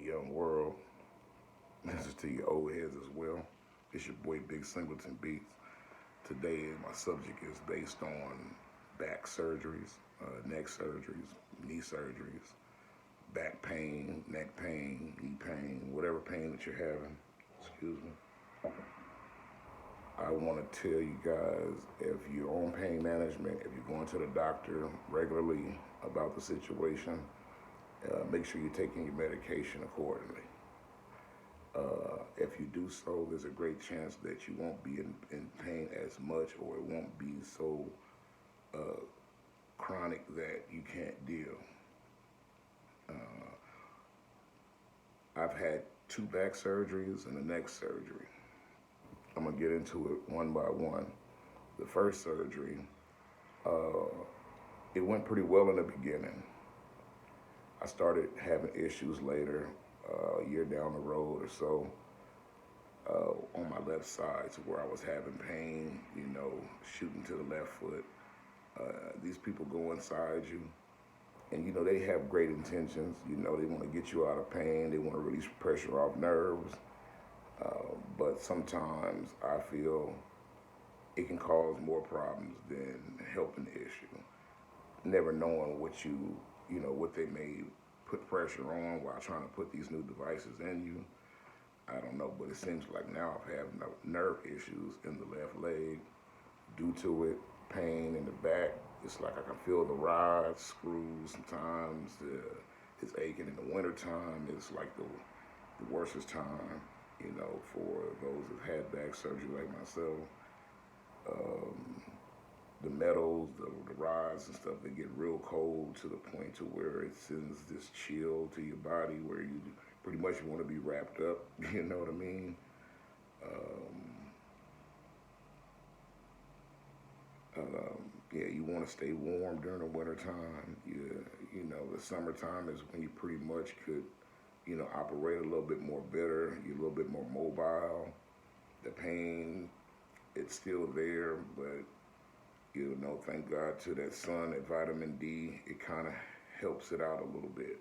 young world. This is to your old heads as well. It's your boy Big Singleton Beats. Today, my subject is based on back surgeries, neck surgeries, knee surgeries, back pain, neck pain, knee pain, whatever pain that you're having. Excuse me. I want to tell you guys, if you're on pain management, if you're going to the doctor regularly about the situation, make sure you're taking your medication accordingly. If you do so, there's a great chance that you won't be in pain as much, or it won't be so uh, chronic that you can't deal. I've had two back surgeries and a neck surgery. I'm gonna get into it one by one. The first surgery, uh, it went pretty well in the beginning. I started having issues later, a year down the road or so, on my left side, to where I was having pain, shooting to the left foot. These people go inside you, and they have great intentions. They want to get you out of pain. They want to release pressure off nerves. But sometimes I feel it can cause more problems than helping the issue. Never knowing what they may put pressure on while trying to put these new devices in you. I don't know, but it seems like now I've had nerve issues in the left leg due to it, pain in the back. It's like I can feel the rods, screws sometimes. It's aching in the wintertime. It's like the worstest time, for those that had back surgery like myself. Um, the metals, the rods and stuff, they get real cold to the point to where it sends this chill to your body where you pretty much want to be wrapped up. You know what I mean? Yeah, you want to stay warm during the winter time. The summertime is when you pretty much could, operate a little bit more better. You're a little bit more mobile. The pain, it's still there, but thank God to that sun, that vitamin D, it kind of helps it out a little bit,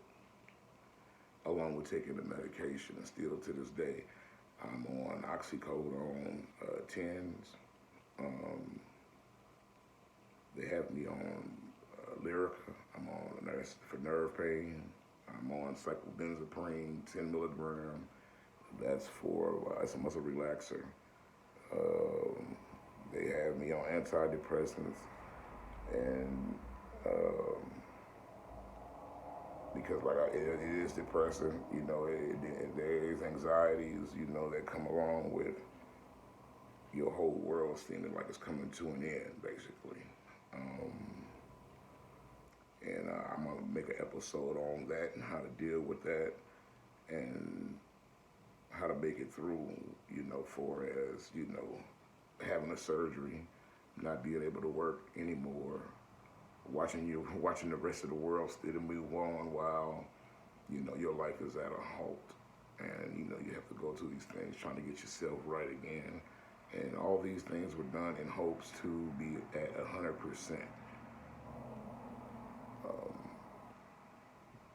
along with taking the medication. And still to this day, I'm on oxycodone 10s. Um, they have me on Lyrica. I'm on that's for nerve pain. I'm on cyclobenzaprine 10 milligram. That's for it's a muscle relaxer. Um, they have me on antidepressants, and because it is depressing, there is anxieties, that come along with your whole world seeming like it's coming to an end, basically. Um, and I'm gonna make an episode on that and how to deal with that and how to make it through, for as, having a surgery, not being able to work anymore, watching the rest of the world still move on while, your life is at a halt. And, you have to go through these things, trying to get yourself right again. And all these things were done in hopes to be at 100%. Um,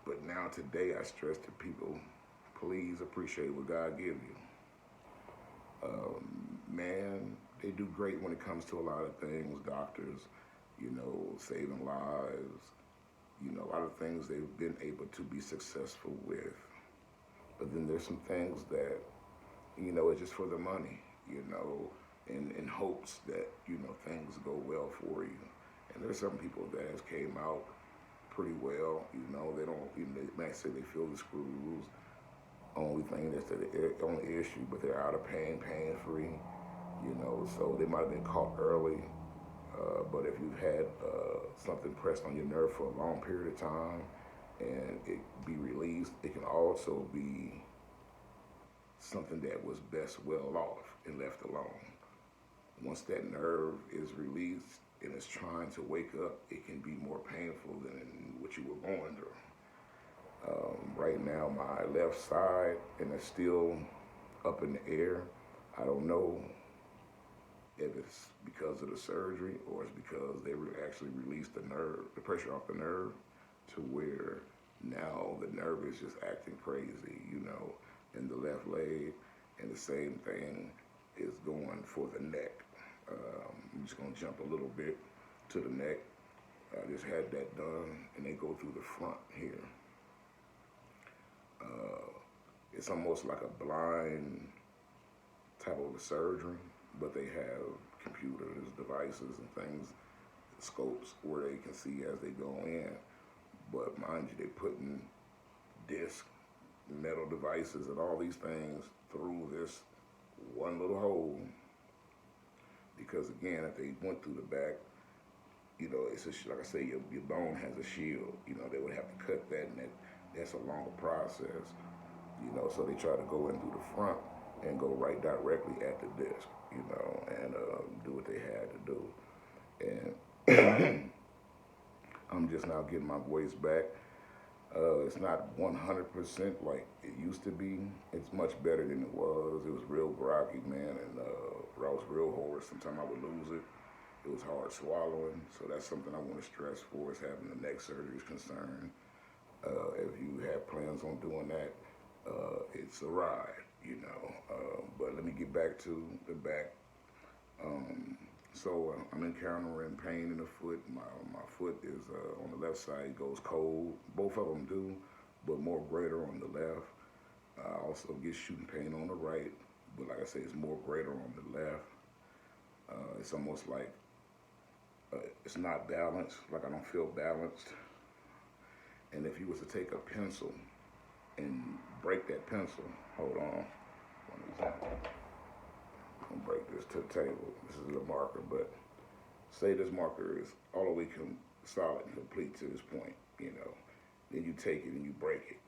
but now today I stress to people, please appreciate what God gives you. Man, they do great when it comes to a lot of things. Doctors, saving lives, a lot of things they've been able to be successful with. But then there's some things that, it's just for the money, in hopes that, things go well for you. And there's some people that has came out pretty well, they don't, they might say they feel the screws. Only thing that's the only issue, but they're out of pain, pain free, so they might have been caught early. But if you've had something pressed on your nerve for a long period of time and it be released, it can also be something that was best well off and left alone. Once that nerve is released and it's trying to wake up, it can be more painful than what you were going through. Right now, my left side, and it's still up in the air. I don't know if it's because of the surgery or it's because they actually released the pressure off the nerve, to where now the nerve is just acting crazy, in the left leg. And the same thing is going for the neck. I'm just gonna jump a little bit to the neck. I just had that done, and they go through the front here. It's almost like a blind type of a surgery, but they have computers, devices, and things, scopes where they can see as they go in. But mind you, they're putting disc, metal devices, and all these things through this one little hole. Because again, if they went through the back, it's like I say, your bone has a shield. They would have to cut that, and that's a longer process. So they try to go in through the front and go right directly at the disc, and do what they had to do. And I'm just now getting my voice back. It's not 100% like it used to be. It's much better than it was. It was real groggy, man, and I was real hoarse. Sometimes I would lose it. It was hard swallowing, so that's something I want to stress for, is having the neck surgery is concerned. If you have plans on doing that, it's a ride, but let me get back to the back. So I'm encountering pain in the foot. My foot is on the left side goes cold. Both of them do, but more greater on the left. I also get shooting pain on the right, but like I say, it's more greater on the left. It's almost like it's not balanced, like I don't feel balanced. And if you was to take a pencil and break that pencil, hold on, one example. I'm gonna break this to the table. This is a marker, but say this marker is all the way solid and complete to this point, Then you take it and you break it.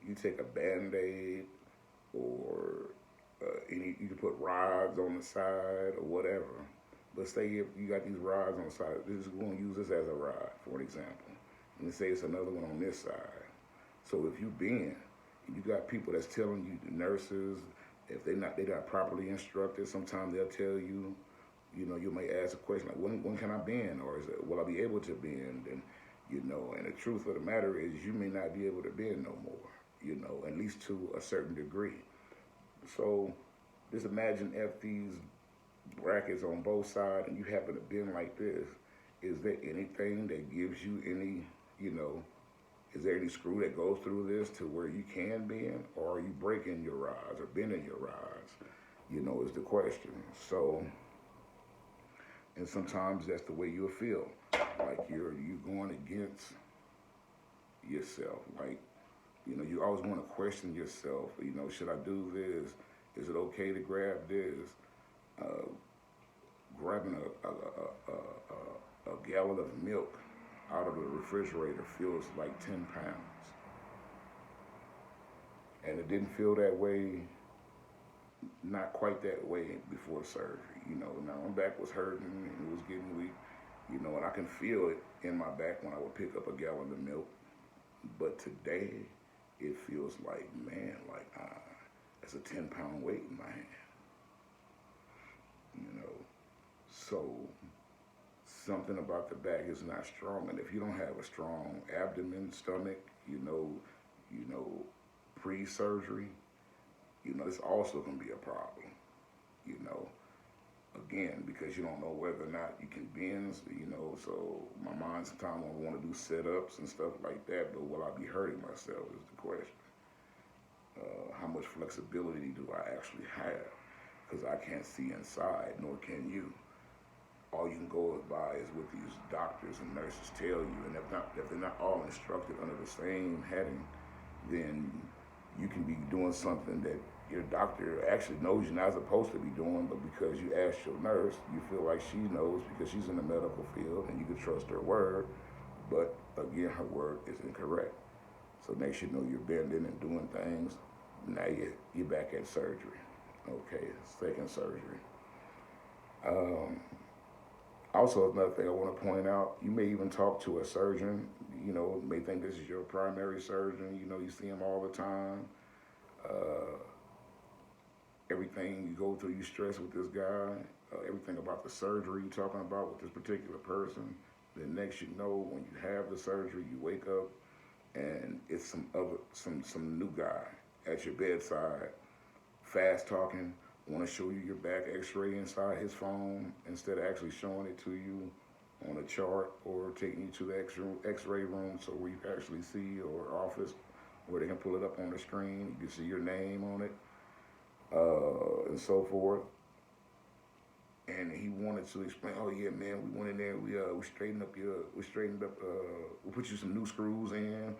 You take a Band-Aid or you can put rods on the side or whatever. But say you got these rods on the side. We're going to use this as a rod, for an example. And say it's another one on this side. So if you bend, you got people that's telling you, the nurses, if they're not properly instructed, sometimes they'll tell you, you may ask a question like, when can I bend? Or is it, will I be able to bend? And, and the truth of the matter is you may not be able to bend no more, at least to a certain degree. So just imagine if these brackets on both sides and you happen to bend like this, is there anything that gives you any, is there any screw that goes through this to where you can bend, or are you breaking your rods or bending your rods, is the question. So, and sometimes that's the way you'll feel, like you're going against yourself, like, you always want to question yourself, should I do this? Is it okay to grab this? Grabbing a gallon of milk out of the refrigerator feels like 10 pounds. And it didn't feel that way, not quite that way before surgery. Now my back was hurting and it was getting weak, and I can feel it in my back when I would pick up a gallon of milk. But today, it feels like, man, that's a 10-pound weight in my hand. So something about the back is not strong. And if you don't have a strong abdomen, stomach, pre-surgery, this also can be a problem, again, because you don't know whether or not you can bend, so my mind sometimes I want to do sit-ups and stuff like that, but will I be hurting myself is the question. How much flexibility do I actually have? Because I can't see inside, nor can you. All you can go by is what these doctors and nurses tell you, and if they're not all instructed under the same heading, then you can be doing something that your doctor actually knows you're not supposed to be doing, but because you asked your nurse, you feel like she knows because she's in the medical field and you can trust her word, but again, her word is incorrect. So next you know you're bending and doing things, now you're back at surgery. Okay, second surgery. Also, another thing I want to point out, you may even talk to a surgeon, may think this is your primary surgeon, you see him all the time. Everything you go through, you stress with this guy, everything about the surgery you're talking about with this particular person. Then next you know, when you have the surgery, you wake up and it's some new guy at your bedside, fast talking, want to show you your back X-ray inside his phone instead of actually showing it to you on a chart or taking you to the X-ray room so where you can actually see, or office where they can pull it up on the screen. You can see your name on it, and so forth. And he wanted to explain, oh yeah, man, we went in there, we straightened up we put you some new screws in,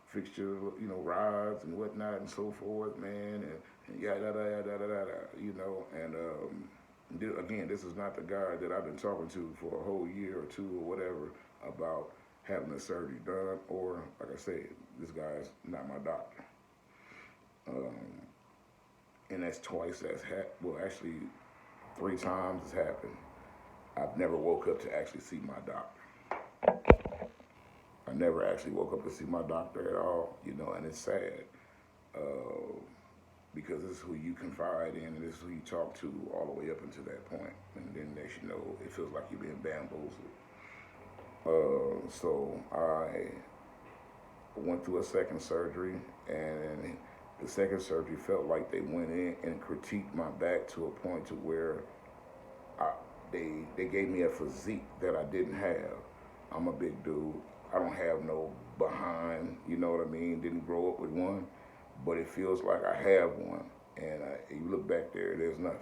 fixed your, rods and whatnot and so forth, man, and yada yada yada yada yada, and again, this is not the guy that I've been talking to for a whole year or two or whatever about having the surgery done, or like I said, this guy's not my doctor. And that's twice actually 3 times it's happened. I've never woke up to actually see my doctor. I never actually woke up to see my doctor at all, and it's sad because this is who you confide in and this is who you talk to all the way up until that point. And then next you know, it feels like you're being bamboozled. So I went through a second surgery, and the second surgery felt like they went in and critiqued my back to a point to where they gave me a physique that I didn't have. I'm a big dude. I don't have no behind, you know what I mean? Didn't grow up with one, but it feels like I have one. And you look back there, there's nothing.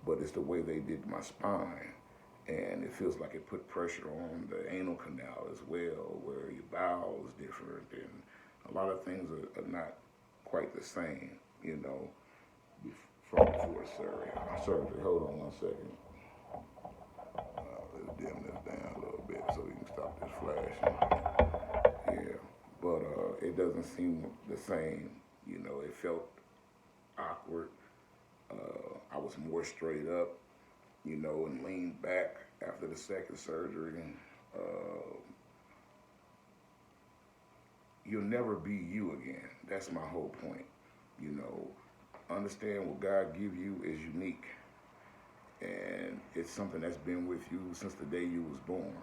But it's the way they did my spine. And it feels like it put pressure on the anal canal as well, where your bowel is different, and a lot of things are not quite the same, from before surgery. Hold on 1 second. Let's dim this down a little bit so we can stop this flashing. Yeah, but it doesn't seem the same. It felt awkward. I was more straight up, and leaned back after the second surgery. You'll never be you again. That's my whole point. Understand what God give you is unique. And it's something that's been with you since the day you was born.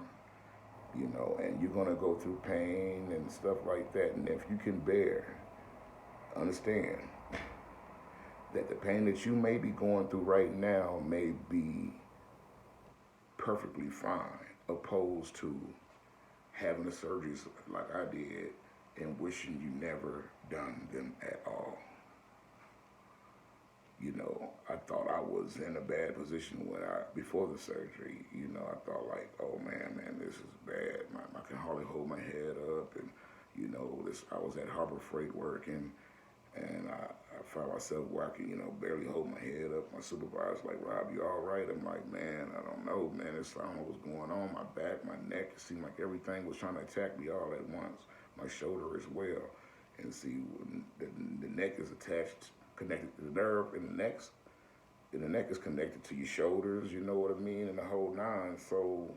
And you're gonna go through pain and stuff like that. And if you can bear, understand that the pain that you may be going through right now may be perfectly fine, opposed to having the surgeries like I did and wishing you never done them at all. I thought I was in a bad position before the surgery. I thought like, oh man, this is bad. I can hardly hold my head up, and I was at Harbor Freight working, and I found myself where I could, barely hold my head up. My supervisor's like, Rob, you all right? I'm like, man, I don't know, man. I don't know what's going on. My back, my neck, it seemed like everything was trying to attack me all at once. My shoulder as well. And see, the neck is connected to the nerve in the neck. And the neck is connected to your shoulders, you know what I mean, and the whole nine. So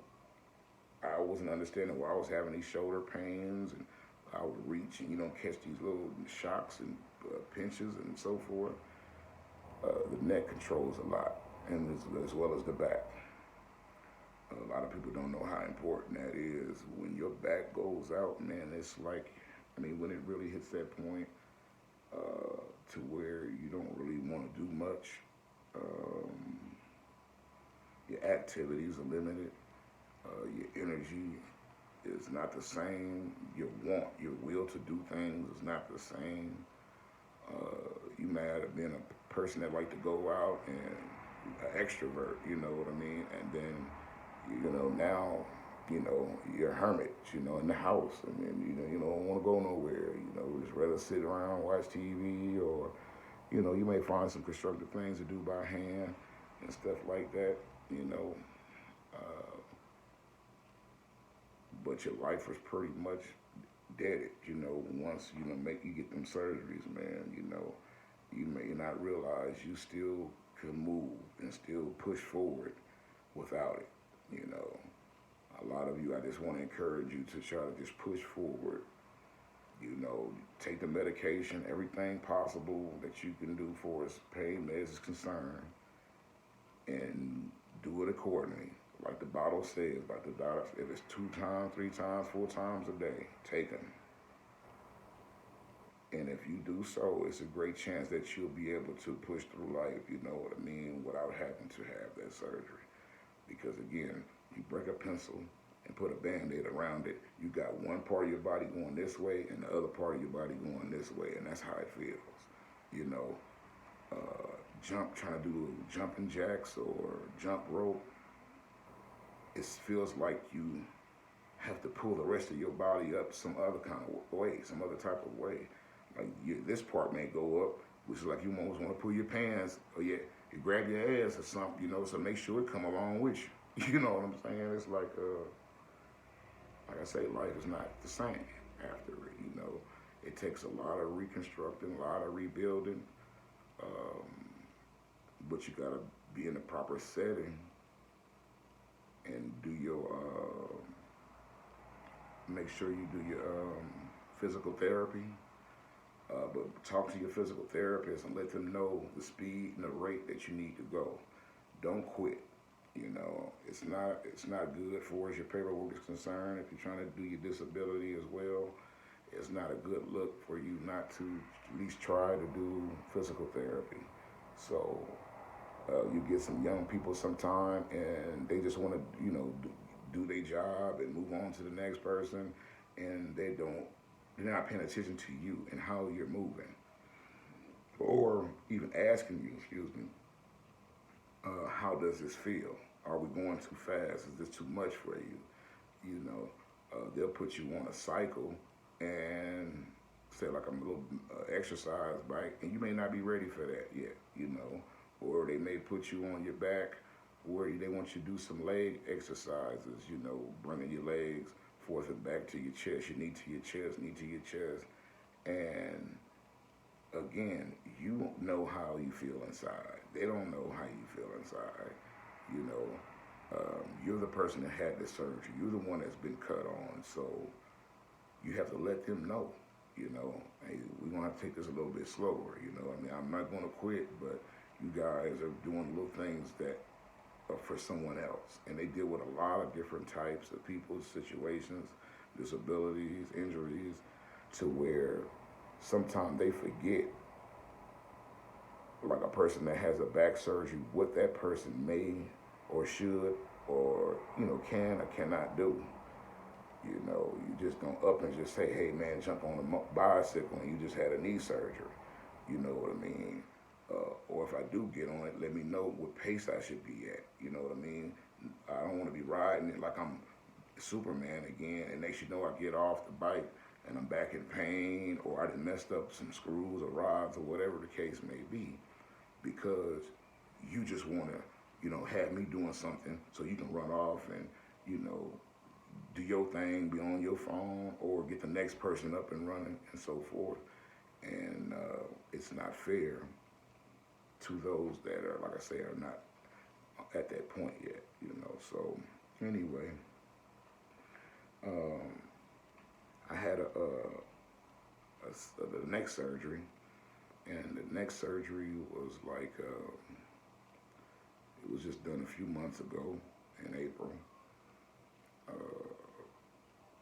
I wasn't understanding why I was having these shoulder pains, and I would reach and catch these little shocks and pinches and so forth. The neck controls a lot, and as well as the back. A lot of people don't know how important that is. When your back goes out, man, it's like, when it really hits that point to where you don't really want to do much, your activities are limited, your energy is not the same, your will to do things is not the same. You might have been a person that liked to go out and an extrovert, you know what I mean? And then, now, you're a hermit, in the house. You don't want to go nowhere, just rather sit around, watch TV, or, you may find some constructive things to do by hand and stuff like that, but your life was pretty much deaded, once, you get them surgeries, man, you may not realize you still can move and still push forward without it, A lot of you, I just want to encourage you to try to just push forward, take the medication, everything possible that you can do for as pain meds is concerned, and do it accordingly. Like the bottle says, like the doctor, if it's 2 times, 3 times, 4 times a day, take them. And if you do so, it's a great chance that you'll be able to push through life, you know what I mean, without having to have that surgery. Because again, you break a pencil and put a band-aid around it, you got one part of your body going this way and the other part of your body going this way, and that's how it feels. You know, trying to do jumping jacks or jump rope, it feels like you have to pull the rest of your body up some other kind of way, some other type of way. Like this part may go up, which is like you almost want to pull your pants, or you grab your ass or something, you know. So make sure it come along with you. You know what I'm saying? It's like I say, life is not the same after it. You know, it takes a lot of reconstructing, a lot of rebuilding, um, but you gotta be in the proper setting and do your make sure you do your physical therapy. But talk to your physical therapist and let them know the speed and the rate that you need to go. Don't quit. You know, it's not good for as your paperwork is concerned. If you're trying to do your disability as well, it's not a good look for you not to at least try to do physical therapy. So you get some young people sometime and they just want to, you know, do their job and move on to the next person, and they're not paying attention to you and how you're moving, or even asking you, excuse me, how does this feel? Are we going too fast? Is this too much for you? You know, they'll put you on a cycle and say like a little exercise bike, and you may not be ready for that yet. You know, or they may put you on your back where they want you to do some leg exercises. You know, bringing your legs forth and back to your chest, your knee to your chest, knee to your chest, and again, you know how you feel inside. They don't know how you feel inside. You know, you're the person that had the surgery. You're the one that's been cut on. So you have to let them know. You know, hey, we're gonna have to take this a little bit slower. You know, I mean, I'm not gonna quit, but you guys are doing little things that are for someone else, and they deal with a lot of different types of people's situations, disabilities, injuries, to where sometimes they forget, like a person that has a back surgery, what that person may or should or, you know, can or cannot do. You know, you just don't up and just say, hey man, jump on a bicycle and you just had a knee surgery. You know what I mean? Or if I do get on it, let me know what pace I should be at. You know what I mean? I don't want to be riding it like I'm Superman again, and they should know I get off the bike and I'm back in pain, or I done messed up some screws or rods or whatever the case may be, because you just want to, you know, have me doing something so you can run off and, you know, do your thing, be on your phone, or get the next person up and running and so forth. And it's not fair to those that are, like I say, are not at that point yet, you know. So anyway, um, I had the neck surgery, and the neck surgery was like it was just done a few months ago in April. Uh,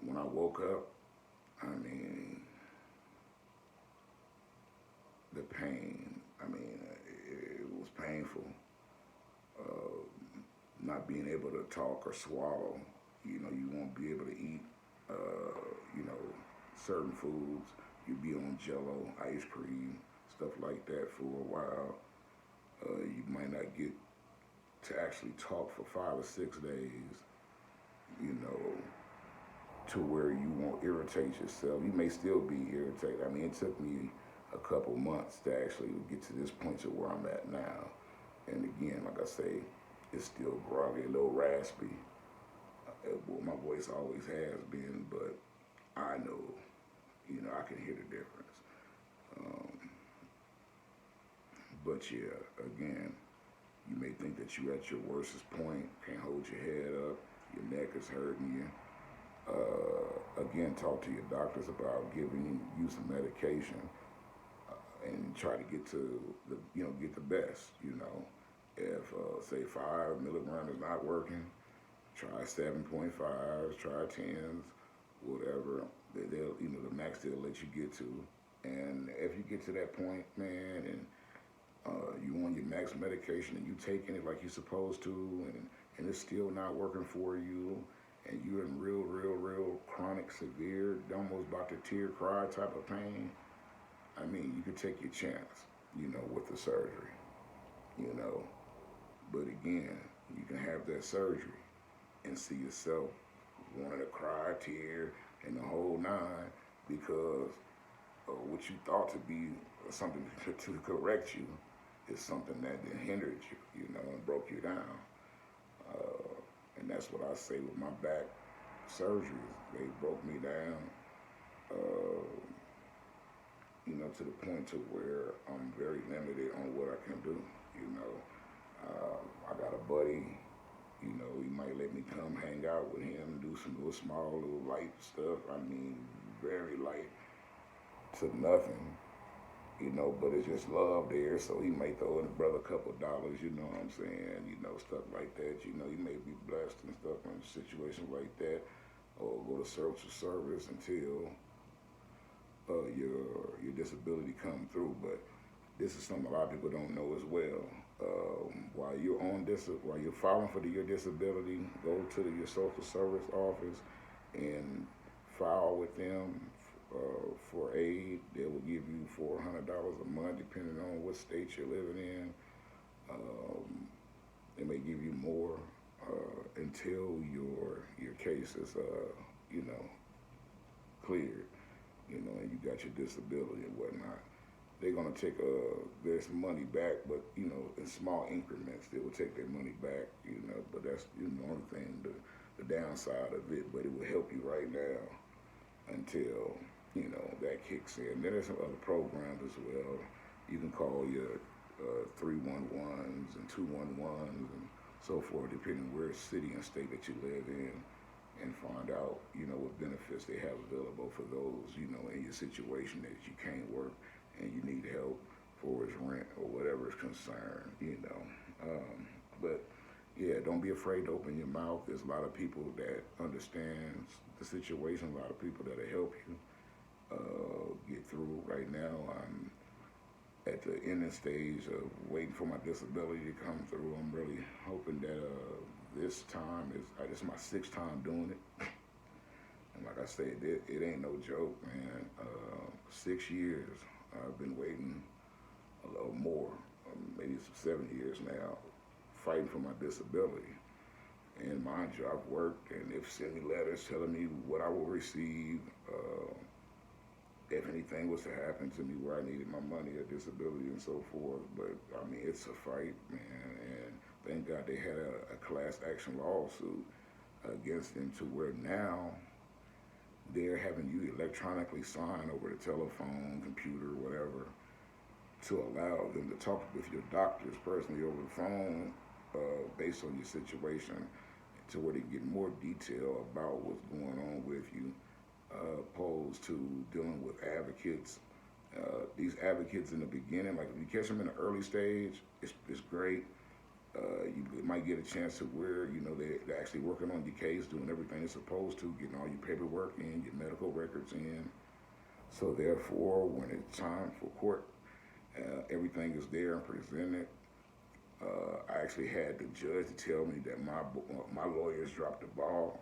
when I woke up, I mean, the pain. I mean, it was painful. Uh, Not being able to talk or swallow. You know, you won't be able to eat. You know, certain foods. You'd be on Jello, ice cream, stuff like that for a while. You might not get to actually talk for 5 or 6 days. You know, to where you won't irritate yourself. You may still be irritated. I mean, it took me a couple months to actually get to this point to where I'm at now. And again, like I say, it's still groggy, a little raspy. Well, my voice always has been, but I know, you know, I can hear the difference. Um, but yeah, again, you may think that you're at your worstest point, can't hold your head up, your neck is hurting you. Again, talk to your doctors about giving you some medication, and try to get to the, you know, get the best. You know, if say 5 milligrams is not working, try 7.5s, try 10s, whatever. They'll, you know, the max they'll let you get to, And if you get to that point, man, and you on your max medication and you taking it like you're supposed to, and it's still not working for you, and you're in real chronic, severe, almost about to tear cry type of pain, I mean, you could take your chance, with the surgery, you know. But again, you can have that surgery and see yourself wanting to cry, tear, and the whole nine because what you thought to be something to correct you is something that then hindered you, and broke you down. And that's what I say with my back surgeries. They broke me down, uh, to the point to where I'm very limited on what I can do. I got a buddy, he might let me come hang out with him, do some little small, little light stuff. I mean, very light to nothing, but it's just love there. So he may throw in a brother a couple of dollars, you know what I'm saying, stuff like that. You may be blessed and stuff in situations like that, or go to service until your disability come through. But this is something a lot of people don't know as well. While you're while you're filing for your disability, go to your social service office and file with them for aid. They will give you $400 a month, depending on what state you're living in. They may give you more until your case is, cleared, and you got your disability and whatnot. They're gonna take their money back, but in small increments. They will take their money back, But that's the only thing, the downside of it. But it will help you right now until that kicks in. Then there's some other programs as well. You can call your 311s and 211s and so forth, depending where city and state that you live in, and find out what benefits they have available for those in your situation that you can't work and you need help for his rent or whatever is concerned, But yeah, don't be afraid to open your mouth. There's a lot of people that understand the situation, a lot of people that'll help you get through. Right now, I'm at the ending stage of waiting for my disability to come through. I'm really hoping that this time this is my 6th time doing it. And like I said, it ain't no joke, man. 6 years. I've been waiting a little more, maybe 7 years now, fighting for my disability. And mind you, I've worked, and they've sent me letters telling me what I will receive if anything was to happen to me where I needed my money or disability and so forth. But I mean, it's a fight, man. And thank God they had a class action lawsuit against them to where now they're having you electronically sign over the telephone, computer, whatever, to allow them to talk with your doctors personally over the phone based on your situation, to where they get more detail about what's going on with you, opposed to dealing with advocates. These advocates in the beginning, like if you catch them in the early stage, it's great. You might get a chance to where, they're actually working on your case, doing everything they're supposed to, getting all your paperwork in, your medical records in. So therefore, when it's time for court, everything is there and presented. I actually had the judge to tell me that my lawyers dropped the ball.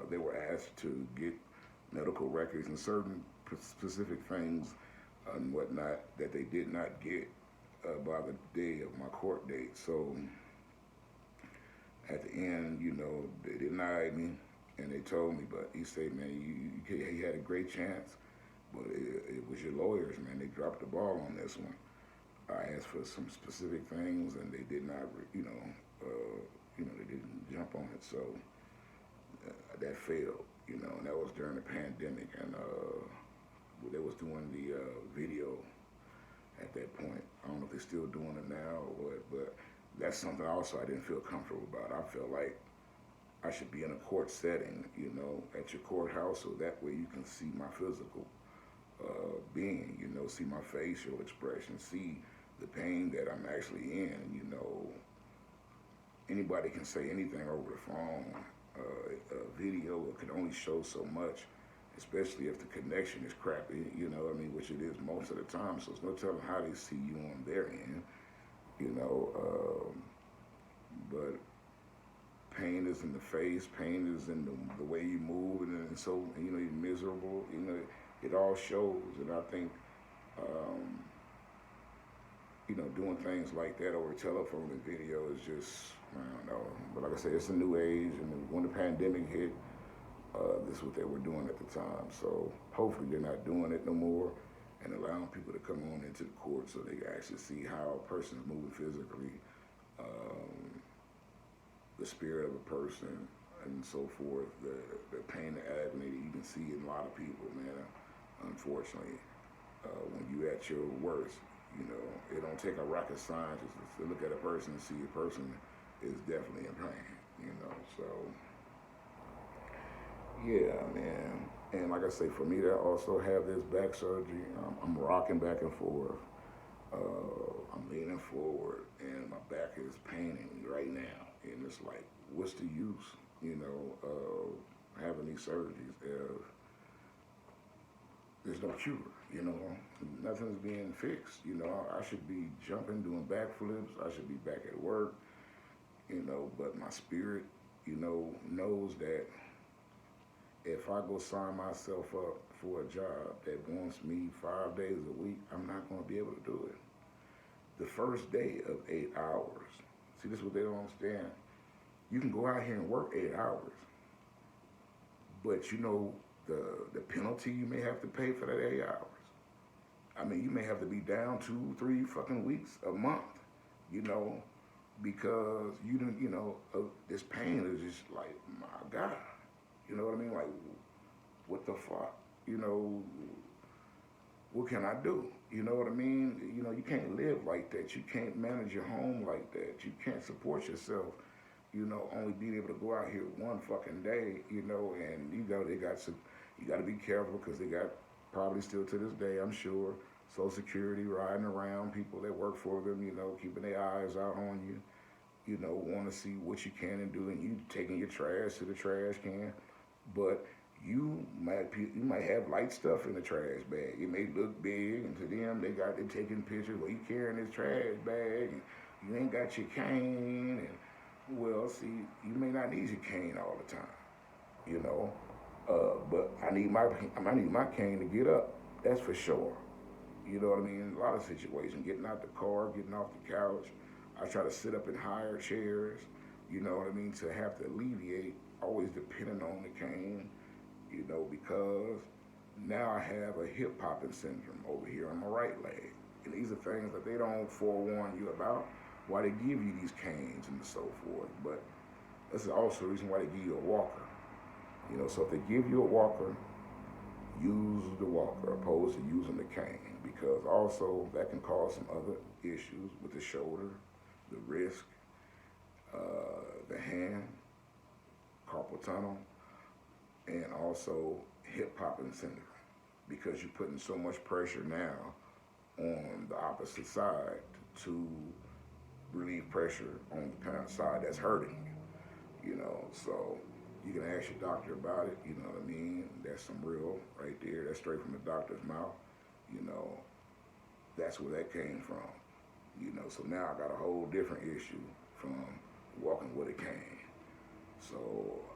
They were asked to get medical records and certain specific things and whatnot that they did not get by the day of my court date. So at the end, they denied me, and they told me, but he said, man, he had a great chance, but it was your lawyers, man. They dropped the ball on this one. I asked for some specific things, and they did not, they didn't jump on it. So that failed, and that was during the pandemic, and they was doing the video at that point. I don't know if they're still doing it now or what, but that's something also I didn't feel comfortable about. I felt like I should be in a court setting, at your courthouse, so that way you can see my physical being, see my facial expression, see the pain that I'm actually in. Anybody can say anything over the phone. A video can only show so much, especially if the connection is crappy, you know, I mean, which it is most of the time. So it's no telling how they see you on their end, you know. But pain is in the face, pain is in the way you move, and so, you know, you're miserable, you know, it all shows. And I think, um, you know, doing things like that over telephone and video is just, I don't know. But like I said, it's a new age, and when the pandemic hit, this is what they were doing at the time. So hopefully they're not doing it no more, and allowing people to come on into the court so they can actually see how a person is moving physically, um, the spirit of a person, and so forth. The pain, the agony that you can see in a lot of people, man. Unfortunately, when you at your worst, you know, it don't take a rocket scientist to look at a person and see a person is definitely in pain, you know. So yeah, man. And like I say, for me to also have this back surgery, I'm rocking back and forth. I'm leaning forward, and my back is paining me right now. And it's like, what's the use, you know, having these surgeries if there's no cure, you know? Nothing's being fixed, you know? I should be jumping, doing backflips. I should be back at work, you know, but my spirit, you know, knows that if I go sign myself up for a job that wants me 5 days a week, I'm not going to be able to do it. The first day of 8 hours. See, this is what they don't understand. You can go out here and work 8 hours, but you know the penalty you may have to pay for that 8 hours. I mean, you may have to be down 2, 3 fucking weeks, a month, you know, because you didn't, you know, this pain is just like, my God, you know what I mean? Like, what the fuck, you know? What can I do? You know what I mean? You know, you can't live like that. You can't manage your home like that. You can't support yourself, you know, only being able to go out here one fucking day, you know, and you know, they got some, you got to be careful because they got probably still to this day, I'm sure, Social Security riding around, people that work for them, you know, keeping their eyes out on you, you know, want to see what you can and do, and you taking your trash to the trash can. But you might have light stuff in the trash bag. It may look big, and to them they taking pictures. Well, you carrying this trash bag, and you ain't got your cane, and well, see, you may not need your cane all the time, you know. But I need my cane to get up. That's for sure. You know what I mean? In a lot of situations, getting out the car, getting off the couch. I try to sit up in higher chairs. You know what I mean? To have to alleviate, always depending on the cane, you know, because now I have a hip popping syndrome over here on my right leg. And these are things that they don't forewarn you about, why they give you these canes and so forth. But this is also the reason why they give you a walker. You know, so if they give you a walker, use the walker opposed to using the cane, because also that can cause some other issues with the shoulder, the wrist, the hand, carpal tunnel, and also hip popping syndrome, because you're putting so much pressure now on the opposite side to relieve pressure on the kind of side that's hurting you, you know. So you can ask your doctor about it, you know what I mean? That's some real right there. That's straight from the doctor's mouth, you know. That's where that came from, you know. So now I got a whole different issue from walking with a cane. So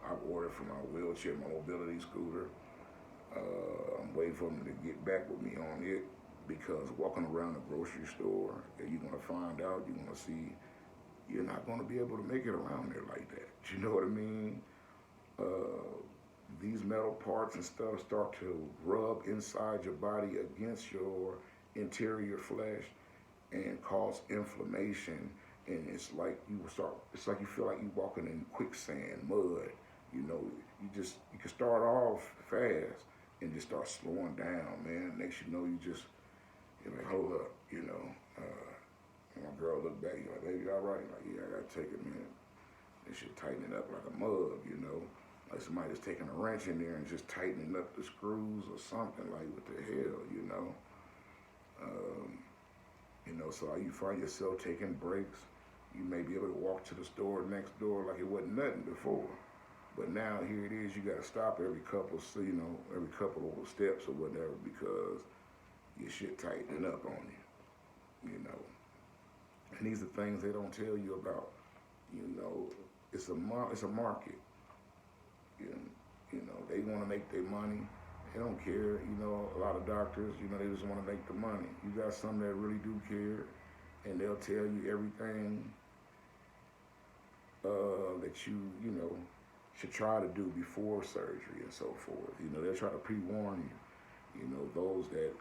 I've ordered for my wheelchair, my mobility scooter. I'm waiting for them to get back with me on it, because walking around the grocery store, you're gonna find out, you're gonna see, you're not gonna be able to make it around there like that. You know what I mean? These metal parts and stuff start to rub inside your body against your interior flesh and cause inflammation. And it's like it's like you feel like you're walking in quicksand, mud. You know, you can start off fast and just start slowing down, man. Next you know, you're like, hold up, you know. My girl looked back, you're like, baby, all right? Like, yeah, I gotta take a minute. They should tighten it up like a mug, you know. Like somebody just taking a wrench in there and just tightening up the screws or something. Like, what the hell, you know? You know, so you find yourself taking breaks. You may be able to walk to the store next door like it wasn't nothing before. But now here it is, you got to stop every couple, so every couple of steps or whatever because your shit tightening up on you. And these are things they don't tell you about. It's a market. You, they want to make their money. They don't care. A lot of doctors, they just want to make the money. You got some that really do care, and they'll tell you everything that you should try to do before surgery and so forth. They'll try to pre-warn you. Those that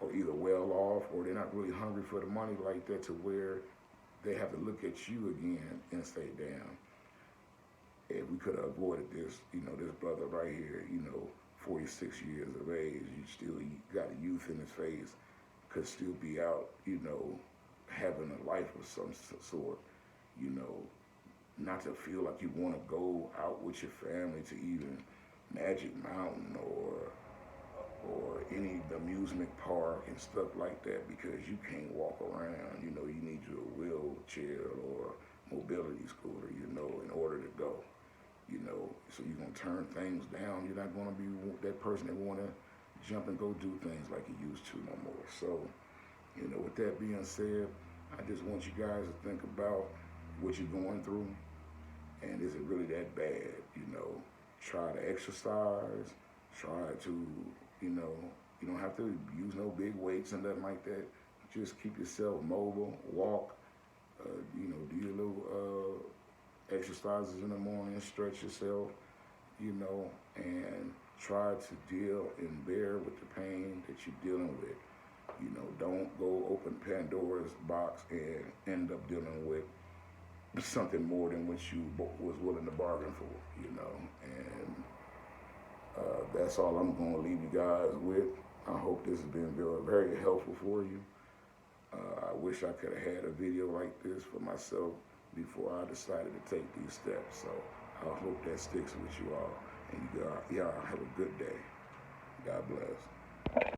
are either well off or they're not really hungry for the money like that to where they have to look at you again and say, damn, if we could have avoided this, this brother right here, 46 years of age, he got a youth in his face, could still be out, having a life of some sort, not to feel like you want to go out with your family to even Magic Mountain or any amusement park and stuff like that because you can't walk around. You need your wheelchair or mobility scooter, in order to go. So you're going to turn things down. You're not going to be that person that want to jump and go do things like you used to no more. So, with that being said, I just want you guys to think about what you're going through and is it really that bad? Try to exercise, try to, you don't have to use no big weights and nothing like that. Just keep yourself mobile, walk, do your little exercises in the morning, stretch yourself, and try to deal and bear with the pain that you're dealing with. Don't go open Pandora's box and end up dealing with something more than what you was willing to bargain for, and that's all I'm going to leave you guys with. I hope this has been very, very helpful for you. I wish I could have had a video like this for myself before I decided to take these steps. So I hope that sticks with you all. And y'all have a good day. God bless.